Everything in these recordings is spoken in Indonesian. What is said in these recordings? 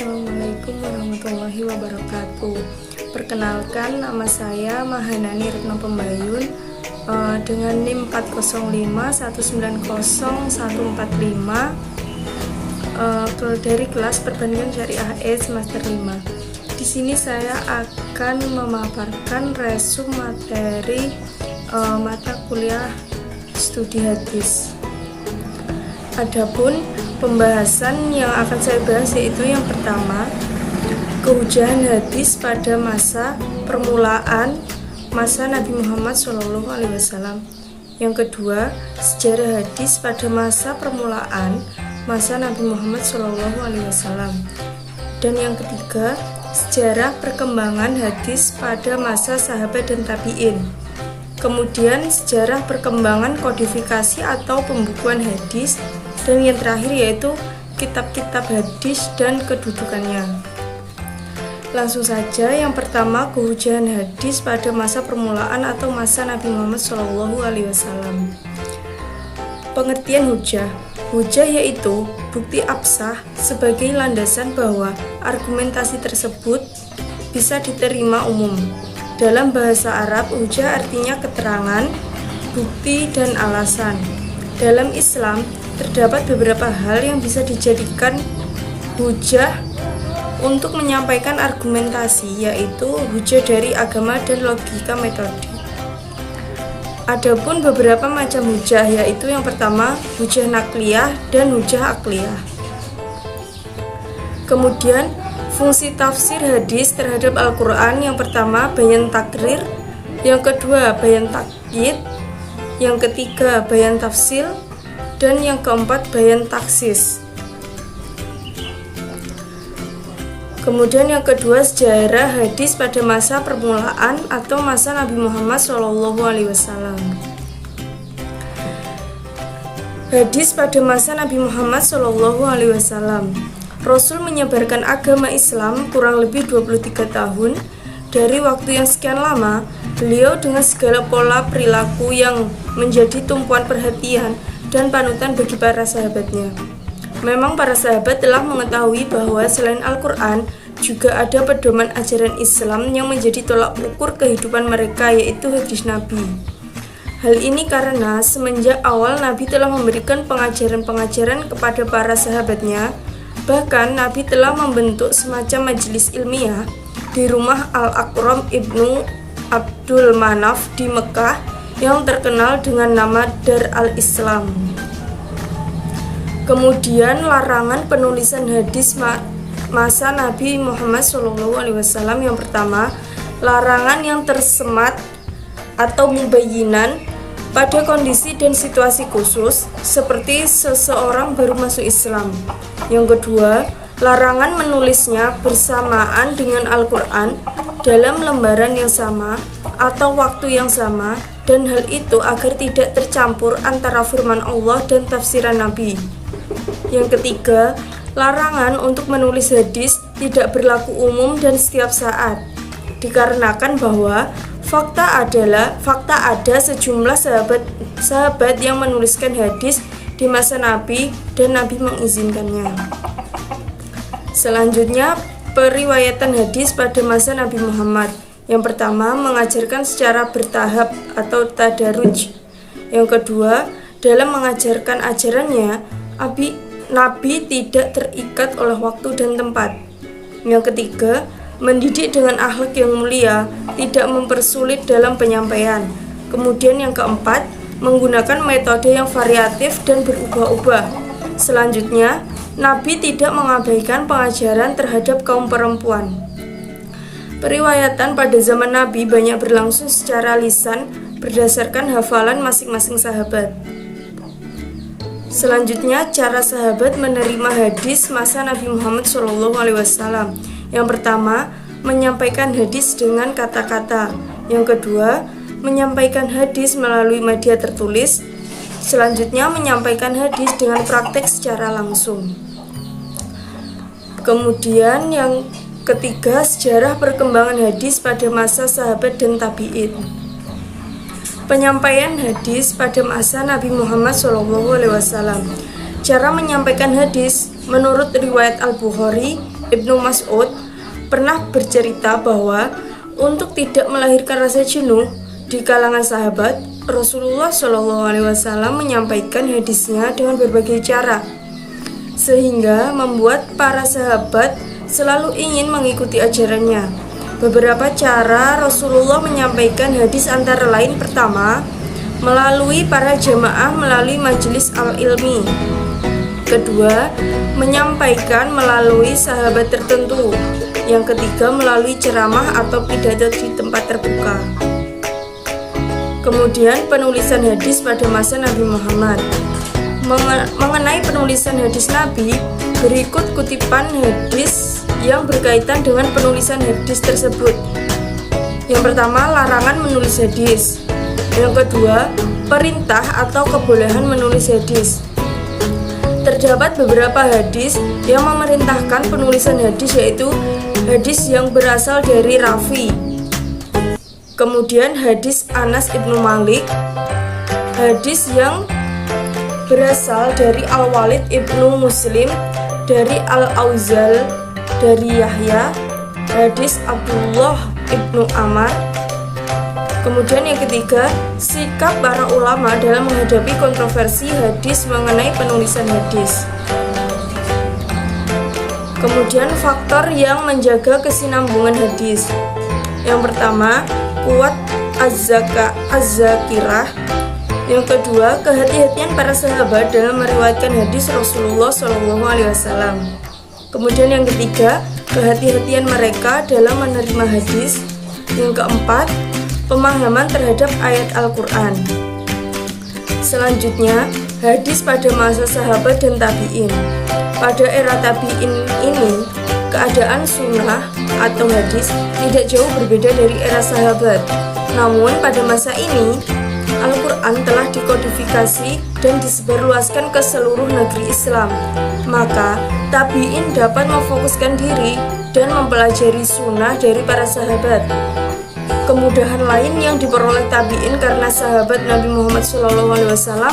Assalamualaikum warahmatullahi wabarakatuh. Perkenalkan, nama saya Mahanani Retno Pembayun dengan NIM 405190145 dari kelas Perbandingan Syariah E semester 5. Di sini saya akan memaparkan resum materi mata kuliah studi hadis. Adapun pembahasan yang akan saya bahas yaitu yang pertama, kehujahan hadis pada masa permulaan masa Nabi Muhammad SAW. Yang kedua, sejarah hadis pada masa permulaan masa Nabi Muhammad SAW. Dan yang ketiga, sejarah perkembangan hadis pada masa sahabat dan tabi'in. Kemudian sejarah perkembangan kodifikasi atau pembukuan hadis, dan yang terakhir yaitu kitab-kitab hadis dan kedudukannya. Langsung saja, yang pertama, kehujahan hadis pada masa permulaan atau masa Nabi Muhammad SAW. Pengertian hujah. Hujah yaitu bukti absah sebagai landasan bahwa argumentasi tersebut bisa diterima umum. Dalam bahasa Arab, hujah artinya keterangan, bukti, dan alasan. Dalam Islam, terdapat beberapa hal yang bisa dijadikan hujah untuk menyampaikan argumentasi, yaitu hujah dari agama dan logika metode. Adapun beberapa macam hujah, yaitu yang pertama, hujah nakliyah dan hujah akliyah. Kemudian, fungsi tafsir hadis terhadap Al-Quran, yang pertama, bayan takrir, yang kedua, bayan takyid, yang ketiga, bayan tafsil, dan yang keempat, bayan taksis. Kemudian yang kedua, sejarah hadis pada masa permulaan atau masa Nabi Muhammad SAW. Hadis pada masa Nabi Muhammad SAW. Rasul menyebarkan agama Islam kurang lebih 23 tahun. Dari waktu yang sekian lama, beliau dengan segala pola perilaku yang menjadi tumpuan perhatian dan panutan bagi para sahabatnya. Memang para sahabat telah mengetahui bahwa selain Al-Quran, juga ada pedoman ajaran Islam yang menjadi tolak ukur kehidupan mereka, yaitu hadis Nabi. Hal ini karena semenjak awal Nabi telah memberikan pengajaran-pengajaran kepada para sahabatnya. Bahkan Nabi telah membentuk semacam majelis ilmiah di rumah Al-Aqram ibnu Abdul Manaf di Mekah yang terkenal dengan nama Dar al-Islam. Kemudian larangan penulisan hadis masa Nabi Muhammad SAW. Yang pertama, larangan yang tersemat atau mubayyinan pada kondisi dan situasi khusus seperti seseorang baru masuk Islam. Yang kedua, larangan menulisnya bersamaan dengan Al-Quran dalam lembaran yang sama atau waktu yang sama, dan hal itu agar tidak tercampur antara firman Allah dan tafsiran Nabi. Yang ketiga, larangan untuk menulis hadis tidak berlaku umum dan setiap saat, dikarenakan bahwa fakta ada sejumlah sahabat yang menuliskan hadis di masa Nabi dan Nabi mengizinkannya. Selanjutnya, periwayatan hadis pada masa Nabi Muhammad. Yang pertama, mengajarkan secara bertahap atau tadaruj. Yang kedua, dalam mengajarkan ajarannya, Nabi tidak terikat oleh waktu dan tempat. Yang ketiga, mendidik dengan akhlak yang mulia, tidak mempersulit dalam penyampaian. Kemudian yang keempat, menggunakan metode yang variatif dan berubah-ubah. Selanjutnya, Nabi tidak mengabaikan pengajaran terhadap kaum perempuan. Periwayatan pada zaman Nabi banyak berlangsung secara lisan berdasarkan hafalan masing-masing sahabat. Selanjutnya, cara sahabat menerima hadis masa Nabi Muhammad SAW. Yang pertama, menyampaikan hadis dengan kata-kata. Yang kedua, menyampaikan hadis melalui media tertulis. Selanjutnya, menyampaikan hadis dengan praktek secara langsung. Kemudian yang ketiga, sejarah perkembangan hadis pada masa sahabat dan tabi'in. Penyampaian hadis pada masa Nabi Muhammad SAW. Cara menyampaikan hadis Menurut riwayat Al-Bukhari, Ibnu Mas'ud pernah bercerita bahwa untuk tidak melahirkan rasa jenuh di kalangan sahabat, Rasulullah SAW menyampaikan hadisnya dengan berbagai cara, sehingga membuat para sahabat selalu ingin mengikuti ajarannya. Beberapa cara Rasulullah menyampaikan hadis antara lain: pertama, melalui para jamaah melalui majelis al-ilmi. Kedua, menyampaikan melalui sahabat tertentu. Yang ketiga, melalui ceramah atau pidato di tempat terbuka. Kemudian penulisan hadis pada masa Nabi Muhammad. Mengenai penulisan hadis Nabi, berikut kutipan hadis yang berkaitan dengan penulisan hadis tersebut. Yang pertama, larangan menulis hadis. Yang kedua, perintah atau kebolehan menulis hadis. Terdapat beberapa hadis yang memerintahkan penulisan hadis, yaitu hadis yang berasal dari Rafi, kemudian hadis Anas ibnu Malik, hadis yang berasal dari Al-Walid ibnu Muslim, dari Al-Auzal, dari Yahya, hadis Abdullah ibnu Amar. Kemudian yang ketiga, sikap para ulama dalam menghadapi kontroversi hadis mengenai penulisan hadis. Kemudian faktor yang menjaga kesinambungan hadis. Yang pertama, kuat az-zakirah. Yang kedua, kehati-hatian para sahabat dalam meriwayatkan hadis Rasulullah SAW. Kemudian yang ketiga, kehati-hatian mereka dalam menerima hadis. Yang keempat, pemahaman terhadap ayat Al-Quran. Selanjutnya, hadis pada masa sahabat dan tabi'in. Pada era tabi'in ini, keadaan sunnah atau hadis tidak jauh berbeda dari era sahabat. Namun pada masa ini, Al-Quran telah dikodifikasi dan disebarluaskan ke seluruh negeri Islam. Maka, tabi'in dapat memfokuskan diri dan mempelajari sunnah dari para sahabat. Kemudahan lain yang diperoleh tabi'in karena sahabat Nabi Muhammad SAW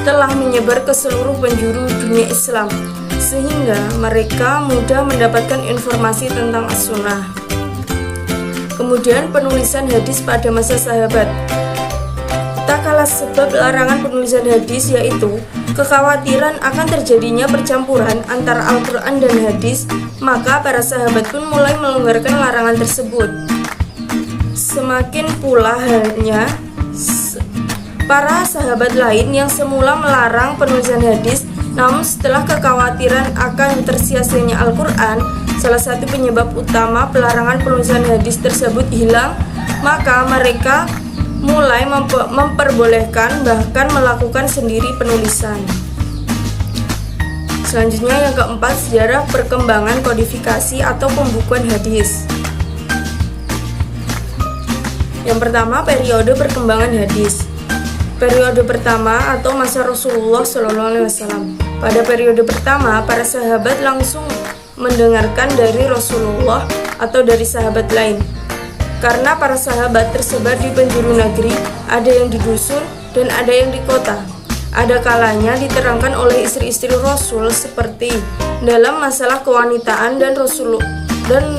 telah menyebar ke seluruh penjuru dunia Islam, sehingga mereka mudah mendapatkan informasi tentang as-sunnah. Kemudian penulisan hadis pada masa sahabat. Tak kalah sebab larangan penulisan hadis, yaitu kekhawatiran akan terjadinya percampuran antara Al-Quran dan hadis, maka para sahabat pun mulai melonggarkan larangan tersebut. Semakin pula halnya para sahabat lain yang semula melarang penulisan hadis, namun setelah kekhawatiran akan tersia-sianya Al-Quran, salah satu penyebab utama pelarangan penulisan hadis tersebut hilang, maka mereka mulai memperbolehkan bahkan melakukan sendiri penulisan. Selanjutnya yang keempat, sejarah perkembangan kodifikasi atau pembukuan hadis. Yang pertama, periode perkembangan hadis. Periode pertama atau masa Rasulullah SAW. Pada periode pertama, para sahabat langsung mendengarkan dari Rasulullah atau dari sahabat lain. Karena para sahabat tersebar di penjuru negeri, ada yang di dusun dan ada yang di kota. Ada kalanya diterangkan oleh istri-istri Rasul seperti dalam masalah kewanitaan, dan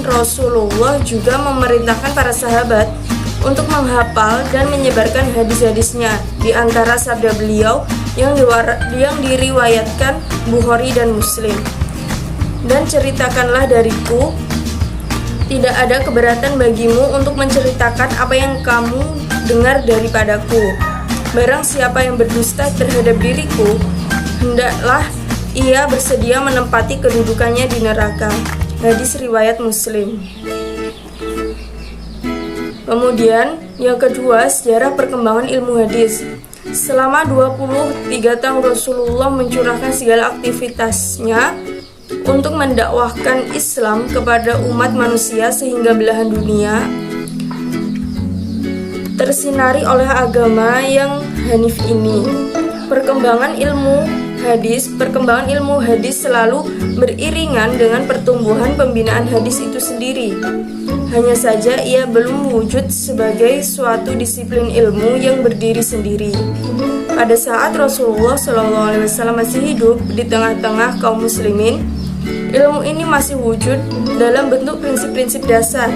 Rasulullah juga memerintahkan para sahabat untuk menghafal dan menyebarkan hadis-hadisnya. Di antara sabda beliau yang diriwayatkan Bukhari dan Muslim. Dan ceritakanlah dariku, tidak ada keberatan bagimu untuk menceritakan apa yang kamu dengar daripadaku. Barang siapa yang berdusta terhadap diriku, hendaklah ia bersedia menempati kedudukannya di neraka. Hadis riwayat Muslim. Kemudian yang kedua, sejarah perkembangan ilmu hadis. Selama 23 tahun Rasulullah mencurahkan segala aktivitasnya untuk mendakwahkan Islam kepada umat manusia sehingga belahan dunia tersinari oleh agama yang hanif ini. Perkembangan ilmu hadis selalu beriringan dengan pertumbuhan pembinaan hadis itu sendiri. Hanya saja ia belum wujud sebagai suatu disiplin ilmu yang berdiri sendiri. Pada saat Rasulullah SAW masih hidup di tengah-tengah kaum muslimin, ilmu ini masih wujud dalam bentuk prinsip-prinsip dasar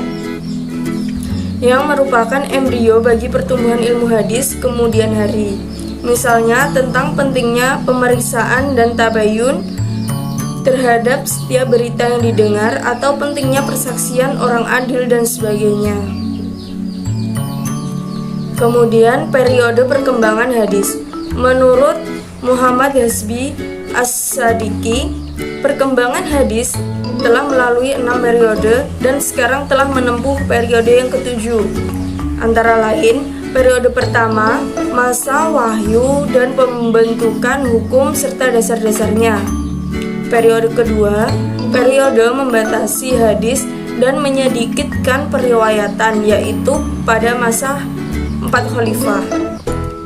yang merupakan embrio bagi pertumbuhan ilmu hadis kemudian hari. Misalnya tentang pentingnya pemeriksaan dan tabayun terhadap setiap berita yang didengar, atau pentingnya persaksian orang adil dan sebagainya. Kemudian periode perkembangan hadis. Menurut Muhammad Hasbi As-Sadiqi, perkembangan hadis telah melalui 6 periode dan sekarang telah menempuh periode yang ketujuh. Antara lain, periode pertama, masa wahyu dan pembentukan hukum serta dasar-dasarnya. Periode kedua, periode membatasi hadis dan menyedikitkan periwayatan, yaitu pada masa 4 khalifah.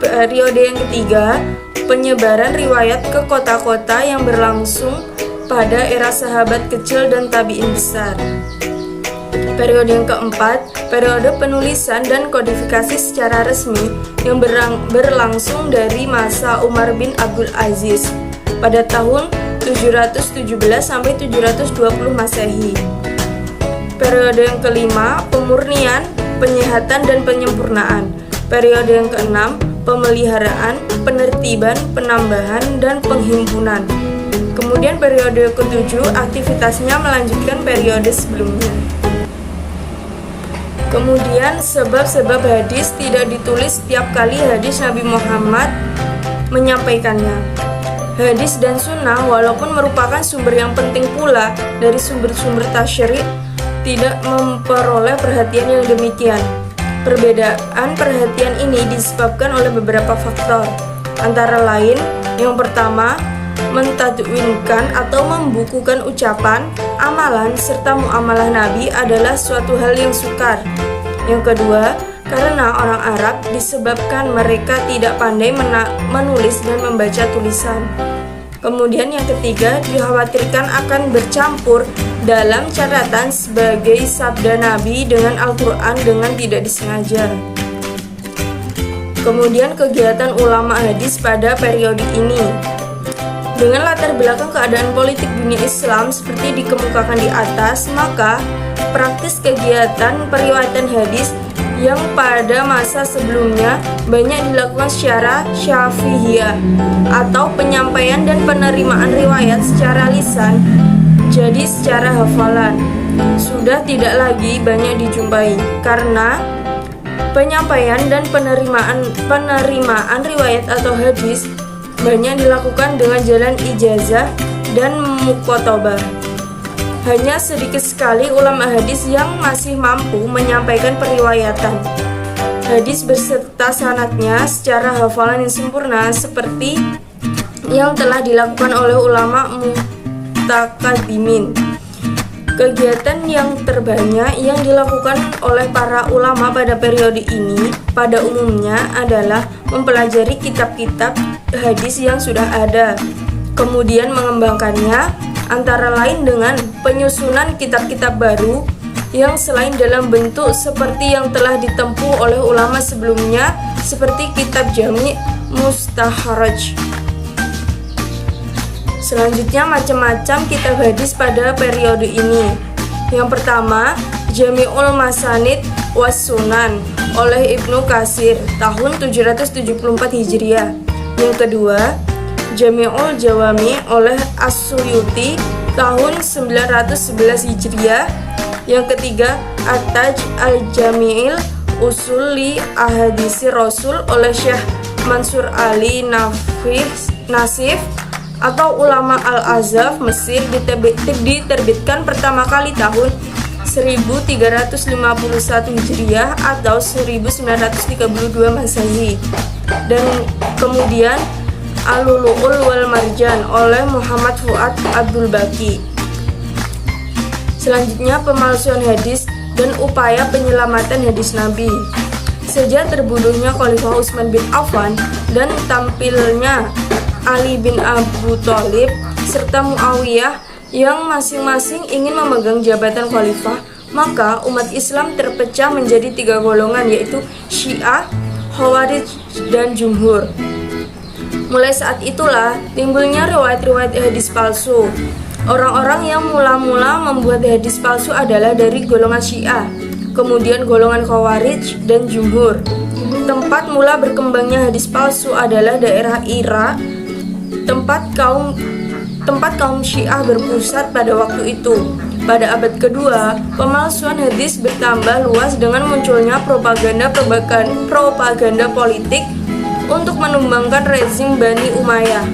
Periode yang ketiga, penyebaran riwayat ke kota-kota yang berlangsung pada era sahabat kecil dan tabi'in besar. Periode yang keempat, periode penulisan dan kodifikasi secara resmi yang berlangsung dari masa Umar bin Abdul Aziz pada tahun 717 sampai 720 Masehi. Periode yang kelima, pemurnian, penyehatan dan penyempurnaan. Periode yang keenam, pemeliharaan, penertiban, penambahan dan penghimpunan. Kemudian periode ketujuh, aktivitasnya melanjutkan periode sebelumnya. Kemudian sebab-sebab hadis tidak ditulis setiap kali hadis Nabi Muhammad menyampaikannya. Hadis dan sunnah walaupun merupakan sumber yang penting pula dari sumber-sumber tasyri', tidak memperoleh perhatian yang demikian. Perbedaan perhatian ini disebabkan oleh beberapa faktor. Antara lain, yang pertama, mentadwinkan atau membukukan ucapan, amalan, serta muamalah Nabi adalah suatu hal yang sukar. Yang kedua, karena orang Arab disebabkan mereka tidak pandai menulis dan membaca tulisan. Kemudian yang ketiga, dikhawatirkan akan bercampur dalam catatan sebagai sabda Nabi dengan Al-Quran dengan tidak disengaja. Kemudian kegiatan ulama hadis pada periode ini. Dengan latar belakang keadaan politik dunia Islam seperti dikemukakan di atas, maka praktis kegiatan periwayatan hadis yang pada masa sebelumnya banyak dilakukan secara syafi'iyah atau penyampaian dan penerimaan riwayat secara lisan, jadi secara hafalan, sudah tidak lagi banyak dijumpai karena penyampaian dan penerimaan riwayat atau hadis banyak dilakukan dengan jalan ijazah dan mukotobah. Hanya sedikit sekali ulama hadis yang masih mampu menyampaikan periwayatan hadis beserta sanadnya secara hafalan yang sempurna seperti yang telah dilakukan oleh ulama mutakadimin. Kegiatan yang terbanyak yang dilakukan oleh para ulama pada periode ini pada umumnya adalah mempelajari kitab-kitab hadis yang sudah ada, kemudian mengembangkannya, antara lain dengan penyusunan kitab-kitab baru yang selain dalam bentuk seperti yang telah ditempuh oleh ulama sebelumnya seperti kitab Jami' Mustakhraj. Selanjutnya macam-macam kitab hadis pada periode ini. Yang pertama, Jami'ul Masanid was Sunan oleh Ibnu Katsir tahun 774 Hijriah. Yang kedua, Jami'ul Jawami oleh As-Suyuti tahun 911 Hijriah. Yang ketiga, At-Taj Al-Jami'il Usuli Ahadisi Rasul oleh Syekh Mansur Ali Nasif atau ulama Al-Azhar Mesir, diterbitkan pertama kali tahun 1351 Hijriah atau 1932 Masehi. Dan kemudian Al-Lu'lu'ul wal Marjan oleh Muhammad Fuad Abdul Baqi. Selanjutnya pemalsuan hadis dan upaya penyelamatan hadis Nabi. Sejak terbunuhnya Khalifah Utsman bin Affan dan tampilnya Ali bin Abu Thalib serta Muawiyah yang masing-masing ingin memegang jabatan khalifah, maka umat Islam terpecah menjadi 3 golongan, yaitu Syiah, Khawarij, dan Jumhur. Mulai saat itulah timbulnya riwayat-riwayat hadis palsu. Orang-orang yang mula-mula membuat hadis palsu adalah dari golongan Syiah, kemudian golongan Khawarij dan Jumhur. Tempat mula berkembangnya hadis palsu adalah daerah Irak, tempat kaum Syiah berpusat pada waktu itu. Pada abad kedua, pemalsuan hadis bertambah luas dengan munculnya propaganda politik untuk menumbangkan rezim Bani Umayyah.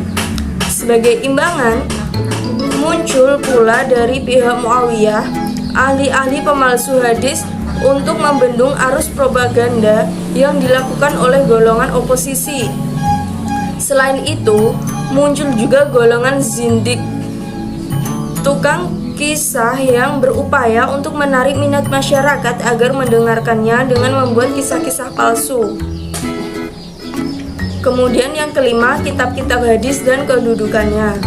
Sebagai imbangan, muncul pula dari pihak Muawiyah ahli-ahli pemalsu hadis untuk membendung arus propaganda yang dilakukan oleh golongan oposisi. Selain itu, muncul juga golongan zindik, tukang kisah yang berupaya untuk menarik minat masyarakat agar mendengarkannya dengan membuat kisah-kisah palsu. Kemudian yang kelima, kitab-kitab hadis dan kedudukannya.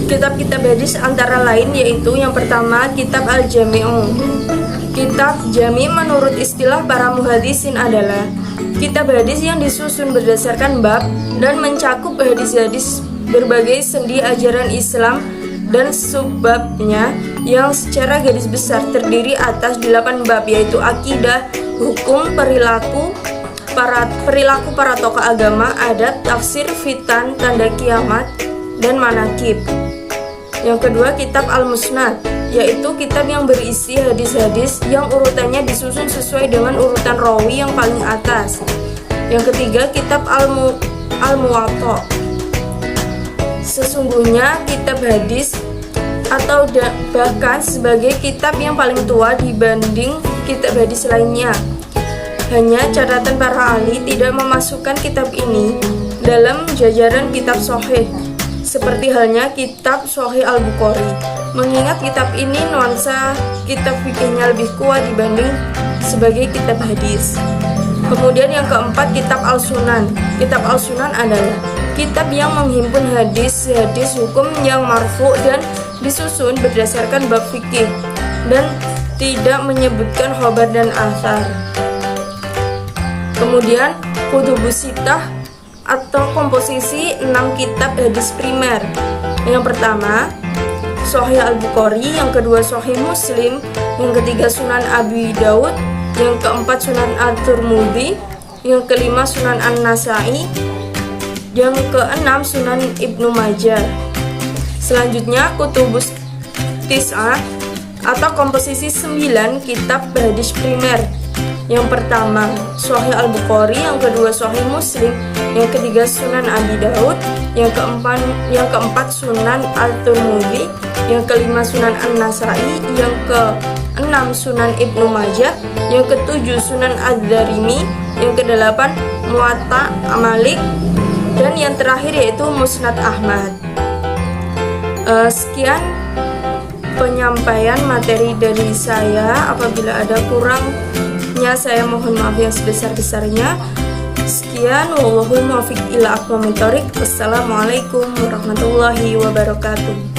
Kitab-kitab hadis antara lain yaitu yang pertama, kitab Al-Jami'u. Kitab Jami menurut istilah para muhadisin adalah kitab hadis yang disusun berdasarkan bab dan mencakup hadis-hadis berbagai sendi ajaran Islam dan subbabnya yang secara garis besar terdiri atas 8 bab, yaitu akidah, hukum, perilaku para tokoh agama, adat, tafsir, fitan, tanda kiamat, dan manakib. Yang kedua, kitab Al-Musnad, yaitu kitab yang berisi hadis-hadis yang urutannya disusun sesuai dengan urutan rawi yang paling atas. Yang ketiga, kitab Al-Muwatta. Sesungguhnya kitab hadis atau bahkan sebagai kitab yang paling tua dibanding kitab hadis lainnya. Hanya catatan para ahli tidak memasukkan kitab ini dalam jajaran kitab sahih, seperti halnya kitab Sahih Al-Bukhari, mengingat kitab ini nuansa kitab fikihnya lebih kuat dibanding sebagai kitab hadis. Kemudian yang keempat, kitab Al-Sunan. Kitab Al-Sunan adalah kitab yang menghimpun hadis-hadis hukum yang marfu dan disusun berdasarkan bab fikih dan tidak menyebutkan khobar dan athar. Kemudian Kutubus Sittah atau komposisi 6 kitab hadis primer. Yang pertama, Sahih Al-Bukhari, yang kedua Sahih Muslim, yang ketiga Sunan Abi Daud, yang keempat Sunan At-Tirmidzi, yang kelima Sunan An-Nasai, yang keenam Sunan Ibnu Majah. Selanjutnya Kutubus Tis'ah atau komposisi 9 kitab hadis primer. Yang pertama Sahih Al-Bukhari, yang kedua Sahih Muslim, yang ketiga Sunan Abi Daud, yang keempat Sunan At-Tirmidzi, yang kelima Sunan An-Nasai, yang keenam Sunan Ibnu Majah, yang ketujuh Sunan Ad-Darimi, yang kedelapan Muwatta Malik, dan yang terakhir yaitu Musnad Ahmad. Sekian penyampaian materi dari saya. Apabila ada kurangnya, saya mohon maaf yang sebesar-besarnya. Sekian, wallahul muwaffiq ila aqwamit thoriq. Wassalamualaikum warahmatullahi wabarakatuh.